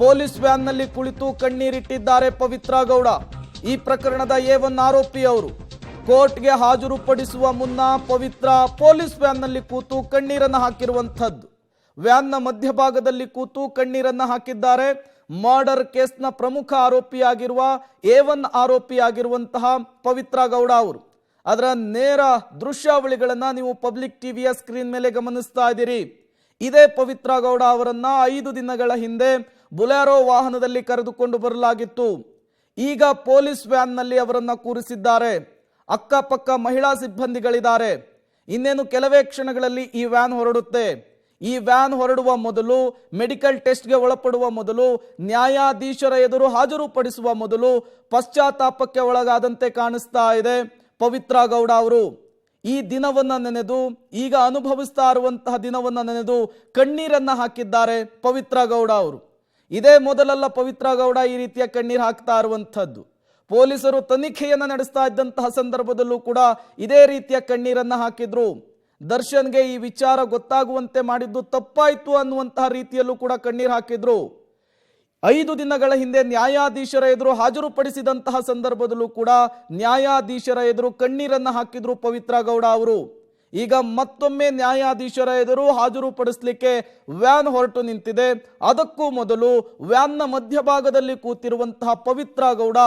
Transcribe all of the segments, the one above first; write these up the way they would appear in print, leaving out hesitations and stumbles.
Police ವ್ಯಾನ್ನಲ್ಲಿ ಕುಳಿತು ಕಣ್ಣೀರಿಟ್ಟಿದ್ದಾರೆ ಪವಿತ್ರ ಗೌಡ. ಈ ಪ್ರಕರಣದ A1 ಆರೋಪಿ ಅವರು ಕೋರ್ಟ್ಗೆ ಹಾಜರುಪಡಿಸುವ ಮುನ್ನ ಪವಿತ್ರ ಪೊಲೀಸ್ ವ್ಯಾನ್ನಲ್ಲಿ ಕೂತು ಕಣ್ಣೀರನ್ನು ಹಾಕಿರುವಂಥದ್ದು. ವ್ಯಾನ್ನ ಮಧ್ಯಭಾಗದಲ್ಲಿ ಕೂತು ಕಣ್ಣೀರನ್ನು ಹಾಕಿದ್ದಾರೆ. ಮರ್ಡರ್ ಕೇಸ್ನ ಪ್ರಮುಖ ಆರೋಪಿಯಾಗಿರುವ A1 ಆರೋಪಿಯಾಗಿರುವಂತಹ ಪವಿತ್ರ ಗೌಡ ಅವರು. ಅದರ ನೇರ ದೃಶ್ಯಾವಳಿಗಳನ್ನ ನೀವು ಪಬ್ಲಿಕ್ ಟಿವಿಯ ಸ್ಕ್ರೀನ್ ಮೇಲೆ ಗಮನಿಸ್ತಾ ಇದ್ದೀರಿ. ಇದೇ ಪವಿತ್ರ ಗೌಡ ಅವರನ್ನ 5 ದಿನಗಳ ಹಿಂದೆ ಬುಲೆರೋ ವಾಹನದಲ್ಲಿ ಕರೆದುಕೊಂಡು ಬರಲಾಗಿತ್ತು. ಈಗ ಪೊಲೀಸ್ ವ್ಯಾನ್ನಲ್ಲಿ ಅವರನ್ನ ಕೂರಿಸಿದ್ದಾರೆ. ಅಕ್ಕಪಕ್ಕ ಮಹಿಳಾ ಸಿಬ್ಬಂದಿಗಳಿದ್ದಾರೆ. ಇನ್ನೇನು ಕೆಲವೇ ಕ್ಷಣಗಳಲ್ಲಿ ಈ ವ್ಯಾನ್ ಹೊರಡುತ್ತೆ. ಈ ವ್ಯಾನ್ ಹೊರಡುವ ಮೊದಲು, ಮೆಡಿಕಲ್ ಟೆಸ್ಟ್ಗೆ ಒಳಪಡುವ ಮೊದಲು, ನ್ಯಾಯಾಧೀಶರ ಎದುರು ಹಾಜರುಪಡಿಸುವ ಮೊದಲು ಪಶ್ಚಾತ್ತಾಪಕ್ಕೆ ಒಳಗಾದಂತೆ ಕಾಣಿಸ್ತಾ ಇದೆ ಪವಿತ್ರ ಗೌಡ ಅವರು. ಈ ದಿನವನ್ನ ನೆನೆದು, ಈಗ ಅನುಭವಿಸ್ತಾ ಇರುವಂತಹ ದಿನವನ್ನ ನೆನೆದು ಕಣ್ಣೀರನ್ನ ಹಾಕಿದ್ದಾರೆ ಪವಿತ್ರ ಗೌಡ ಅವರು. ಇದೇ ಮೊದಲಲ್ಲ ಪವಿತ್ರ ಗೌಡ ಈ ರೀತಿಯ ಕಣ್ಣೀರು ಹಾಕ್ತಾ ಇರುವಂಥದ್ದು. ಪೊಲೀಸರು ತನಿಖೆಯನ್ನ ನಡೆಸ್ತಾ ಇದ್ದಂತಹ ಸಂದರ್ಭದಲ್ಲೂ ಕೂಡ ಇದೇ ರೀತಿಯ ಕಣ್ಣೀರನ್ನ ಹಾಕಿದ್ರು. ದರ್ಶನ್ಗೆ ಈ ವಿಚಾರ ಗೊತ್ತಾಗುವಂತೆ ಮಾಡಿದ್ದು ತಪ್ಪಾಯ್ತು ಅನ್ನುವಂತಹ ರೀತಿಯಲ್ಲೂ ಕೂಡ ಕಣ್ಣೀರು ಹಾಕಿದ್ರು. 5 ದಿನಗಳ ಹಿಂದೆ ನ್ಯಾಯಾಧೀಶರ ಎದುರು ಹಾಜರುಪಡಿಸಿದಂತಹ ಸಂದರ್ಭದಲ್ಲೂ ಕೂಡ ನ್ಯಾಯಾಧೀಶರ ಎದುರು ಕಣ್ಣೀರನ್ನ ಹಾಕಿದ್ರು ಪವಿತ್ರ ಗೌಡ ಅವರು. ಈಗ ಮತ್ತೊಮ್ಮೆ ನ್ಯಾಯಾಧೀಶರ ಎದುರು ಹಾಜರುಪಡಿಸಲಿಕ್ಕೆ ವ್ಯಾನ್ ಹೊರಟು ನಿಂತಿದೆ. ಅದಕ್ಕೂ ಮೊದಲು ವ್ಯಾನ್ನ ಮಧ್ಯಭಾಗದಲ್ಲಿ ಕೂತಿರುವಂತಹ ಪವಿತ್ರ ಗೌಡ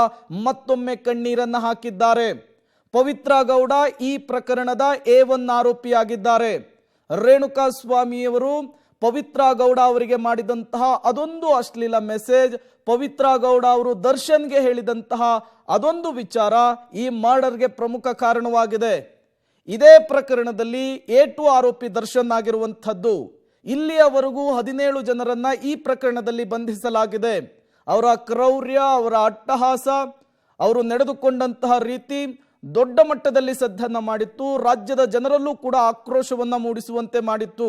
ಮತ್ತೊಮ್ಮೆ ಕಣ್ಣೀರನ್ನ ಹಾಕಿದ್ದಾರೆ. ಪವಿತ್ರ ಗೌಡ ಈ ಪ್ರಕರಣದ A1 ಆರೋಪಿಯಾಗಿದ್ದಾರೆ. ರೇಣುಕಾ ಸ್ವಾಮಿಯವರು ಪವಿತ್ರ ಗೌಡ ಅವರಿಗೆ ಮಾಡಿದಂತಹ ಅದೊಂದು ಅಶ್ಲೀಲ ಮೆಸೇಜ್, ಪವಿತ್ರ ಗೌಡ ಅವರು ದರ್ಶನ್ಗೆ ಹೇಳಿದಂತಹ ಅದೊಂದು ವಿಚಾರ ಈ ಮರ್ಡರ್ಗೆ ಪ್ರಮುಖ ಕಾರಣವಾಗಿದೆ. ಇದೇ ಪ್ರಕರಣದಲ್ಲಿ A2 ಆರೋಪಿ ದರ್ಶನ್ ಆಗಿರುವಂಥದ್ದು. ಇಲ್ಲಿಯವರೆಗೂ 17 ಜನರನ್ನ ಈ ಪ್ರಕರಣದಲ್ಲಿ ಬಂಧಿಸಲಾಗಿದೆ. ಅವರ ಕ್ರೌರ್ಯ, ಅವರ ಅಟ್ಟಹಾಸ, ಅವರು ನಡೆದುಕೊಂಡಂತಹ ರೀತಿ ದೊಡ್ಡ ಮಟ್ಟದಲ್ಲಿ ಸದ್ದನ್ನ ಮಾಡಿತ್ತು. ರಾಜ್ಯದ ಜನರಲ್ಲೂ ಕೂಡ ಆಕ್ರೋಶವನ್ನ ಮೂಡಿಸುವಂತೆ ಮಾಡಿತ್ತು.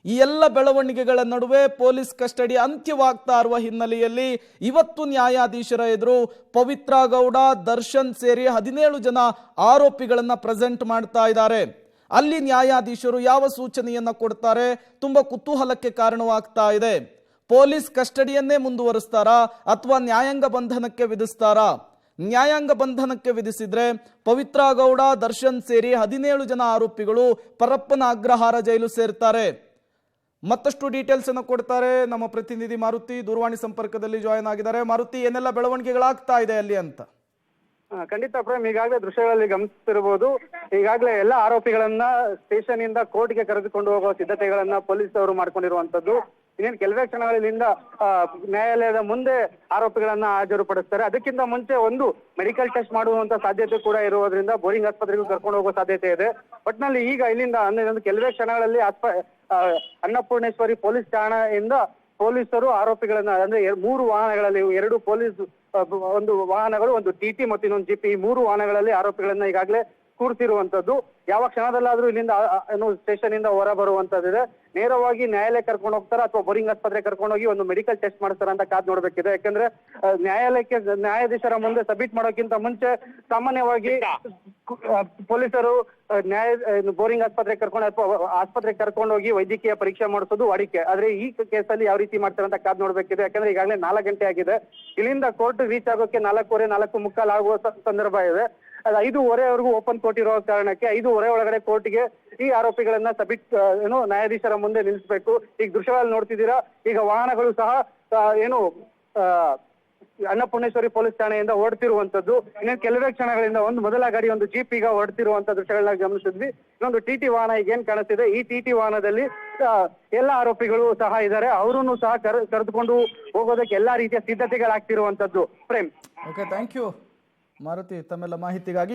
ಈ ಎಲ್ಲ ಬೆಳವಣಿಗೆಗಳ ನಡುವೆ ಪೊಲೀಸ್ ಕಸ್ಟಡಿ ಅಂತ್ಯವಾಗ್ತಾ ಇರುವ ಹಿನ್ನೆಲೆಯಲ್ಲಿ ಇವತ್ತು ನ್ಯಾಯಾಧೀಶರ ಎದುರು ಪವಿತ್ರ ಗೌಡ, ದರ್ಶನ್ ಸೇರಿ 17 ಜನ ಆರೋಪಿಗಳನ್ನ ಪ್ರೆಸೆಂಟ್ ಮಾಡ್ತಾ ಇದ್ದಾರೆ. ಅಲ್ಲಿ ನ್ಯಾಯಾಧೀಶರು ಯಾವ ಸೂಚನೆಯನ್ನ ಕೊಡ್ತಾರೆ ತುಂಬಾ ಕುತೂಹಲಕ್ಕೆ ಕಾರಣವಾಗ್ತಾ ಇದೆ. ಪೊಲೀಸ್ ಕಸ್ಟಡಿಯನ್ನೇ ಮುಂದುವರಿಸ್ತಾರಾ ಅಥವಾ ನ್ಯಾಯಾಂಗ ಬಂಧನಕ್ಕೆ ವಿಧಿಸ್ತಾರಾ? ನ್ಯಾಯಾಂಗ ಬಂಧನಕ್ಕೆ ವಿಧಿಸಿದ್ರೆ ಪವಿತ್ರ ಗೌಡ, ದರ್ಶನ್ ಸೇರಿ 17 ಜನ ಆರೋಪಿಗಳು ಪರಪ್ಪನ ಅಗ್ರಹಾರ ಜೈಲು ಸೇರ್ತಾರೆ. ಮತ್ತಷ್ಟು ಡೀಟೇಲ್ಸ್ ಅನ್ನು ಕೊಡ್ತಾರೆ ನಮ್ಮ ಪ್ರತಿನಿಧಿ ಮಾರುತಿ, ದೂರವಾಣಿ ಸಂಪರ್ಕದಲ್ಲಿ ಜಾಯಿನ್ ಆಗಿದ್ದಾರೆ. ಮಾರುತಿ, ಏನೆಲ್ಲ ಬೆಳವಣಿಗೆಗಳಾಗ್ತಾ ಇದೆ ಅಲ್ಲಿ ಅಂತ? ಖಂಡಿತ ಪ್ರೇಮ್, ಈಗಾಗಲೇ ದೃಶ್ಯಗಳಲ್ಲಿ ಗಮನಿಸ್ತಿರಬಹುದು. ಈಗಾಗಲೇ ಎಲ್ಲ ಆರೋಪಿಗಳನ್ನ ಸ್ಟೇಷನ್ ಇಂದ ಕೋರ್ಟ್ಗೆ ಕರೆದುಕೊಂಡು ಹೋಗುವ ಸಿದ್ಧತೆಗಳನ್ನ ಪೊಲೀಸ್ ಅವರು ಮಾಡ್ಕೊಂಡಿರುವಂತದ್ದು. ಇನ್ನೇನು ಕೆಲವೇ ಕ್ಷಣಗಳಿಂದ ನ್ಯಾಯಾಲಯದ ಮುಂದೆ ಆರೋಪಿಗಳನ್ನ ಹಾಜರುಪಡಿಸ್ತಾರೆ. ಅದಕ್ಕಿಂತ ಮುಂಚೆ ಒಂದು ಮೆಡಿಕಲ್ ಟೆಸ್ಟ್ ಮಾಡುವಂತ ಸಾಧ್ಯತೆ ಕೂಡ ಇರುವುದರಿಂದ ಬೋರಿಂಗ್ ಆಸ್ಪತ್ರೆಗೂ ಕರ್ಕೊಂಡು ಹೋಗುವ ಸಾಧ್ಯತೆ ಇದೆ. ಒಟ್ಟಿನಲ್ಲಿ ಈಗ ಇಲ್ಲಿಂದ ಒಂದು ಕೆಲವೇ ಕ್ಷಣಗಳಲ್ಲಿ ಅನ್ನಪೂರ್ಣೇಶ್ವರಿ ಪೊಲೀಸ್ ಠಾಣೆಯಿಂದ ಪೊಲೀಸರು ಆರೋಪಿಗಳನ್ನ ಅಂದ್ರೆ 3 ವಾಹನಗಳಲ್ಲಿ, 2 ಪೊಲೀಸ್ ಒಂದು ವಾಹನಗಳು, ಒಂದು TT ಮತ್ತು ಇನ್ನೊಂದು GP, ಈ 3 ವಾಹನಗಳಲ್ಲಿ ಆರೋಪಿಗಳನ್ನ ಈಗಾಗಲೇ ಕೂರಿಸಿರುವಂತದ್ದು. ಯಾವ ಕ್ಷಣದಲ್ಲಾದ್ರೂ ಇಲ್ಲಿಂದ ಸ್ಟೇಷನ್ ಇಂದ ಹೊರ ಬರುವಂತದ್ದಿದೆ. ನೇರವಾಗಿ ನ್ಯಾಯಾಲಯ ಕರ್ಕೊಂಡು ಹೋಗ್ತಾರ ಅಥವಾ ಬೋರಿಂಗ್ ಆಸ್ಪತ್ರೆ ಕರ್ಕೊಂಡು ಹೋಗಿ ಒಂದು ಮೆಡಿಕಲ್ ಟೆಸ್ಟ್ ಮಾಡಿಸ್ತಾರ ಅಂತ ಕಾದ್ ನೋಡ್ಬೇಕಿದೆ. ಯಾಕಂದ್ರೆ ನ್ಯಾಯಾಲಯಕ್ಕೆ ನ್ಯಾಯಾಧೀಶರ ಮುಂದೆ ಸಬ್ಮಿಟ್ ಮಾಡೋಕ್ಕಿಂತ ಮುಂಚೆ ಸಾಮಾನ್ಯವಾಗಿ ಪೊಲೀಸರು ಬೋರಿಂಗ್ ಆಸ್ಪತ್ರೆ ಕರ್ಕೊಂಡು ಅಥವಾ ಆಸ್ಪತ್ರೆಗೆ ಕರ್ಕೊಂಡು ಹೋಗಿ ವೈದ್ಯಕೀಯ ಪರೀಕ್ಷೆ ಮಾಡಿಸೋದು ವಾಡಿಕೆ. ಆದ್ರೆ ಈ ಕೇಸಲ್ಲಿ ಯಾವ ರೀತಿ ಮಾಡ್ತಾರೆ ಅಂತ ಕಾದ್ ನೋಡ್ಬೇಕಿದೆ. ಯಾಕಂದ್ರೆ ಈಗಾಗಲೇ 4 ಗಂಟೆ ಆಗಿದೆ. ಇಲ್ಲಿಂದ ಕೋರ್ಟ್ ರೀಚ್ ಆಗೋಕೆ 4:15, 4:45 ಆಗುವ ಸಂದರ್ಭ ಇದೆ. 5:15ವರೆಗೂ ಓಪನ್ ಕೋರ್ಟ್ ಇರೋ ಕಾರಣಕ್ಕೆ 5:15 ಒಳಗಡೆ ಕೋರ್ಟ್ಗೆ ಈ ಆರೋಪಿಗಳನ್ನ ನ್ಯಾಯಾಧೀಶರ ಮುಂದೆ ನಿಲ್ಲಿಸಬೇಕು. ಈಗ ದೃಶ್ಯಗಳಲ್ಲಿ ನೋಡ್ತಿದ್ದೀರಾ, ಈಗ ವಾಹನಗಳು ಸಹ ಅನ್ನಪೂರ್ಣೇಶ್ವರಿ ಪೊಲೀಸ್ ಠಾಣೆಯಿಂದ ಹೊರಡ್ತಿರುವಂತದ್ದು. ಇನ್ನೇನು ಕೆಲವೇ ಕ್ಷಣಗಳಿಂದ ಮೊದಲ ಗಾಡಿ ಒಂದು ಜೀಪ್ ಈಗ ಹೊರಡ್ತಿರುವಂತ ದೃಶ್ಯಗಳನ್ನ ಗಮನಿಸಿದ್ವಿ. ಇನ್ನೊಂದು TT ವಾಹನ ಈಗ ಏನ್ ಕಾಣಿಸ್ತಿದೆ, ಈ TT ವಾಹನದಲ್ಲಿ ಎಲ್ಲ ಆರೋಪಿಗಳು ಸಹ ಇದ್ದಾರೆ. ಅವರನ್ನು ಸಹ ಕರೆದುಕೊಂಡು ಹೋಗೋದಕ್ಕೆ ಎಲ್ಲಾ ರೀತಿಯ ಸಿದ್ಧತೆಗಳಾಗ್ತಿರುವಂತದ್ದು. Prem, okay, thank you Maruti ತಮ್ಮೆಲ್ಲ ಮಾಹಿತಿಗಾಗಿ.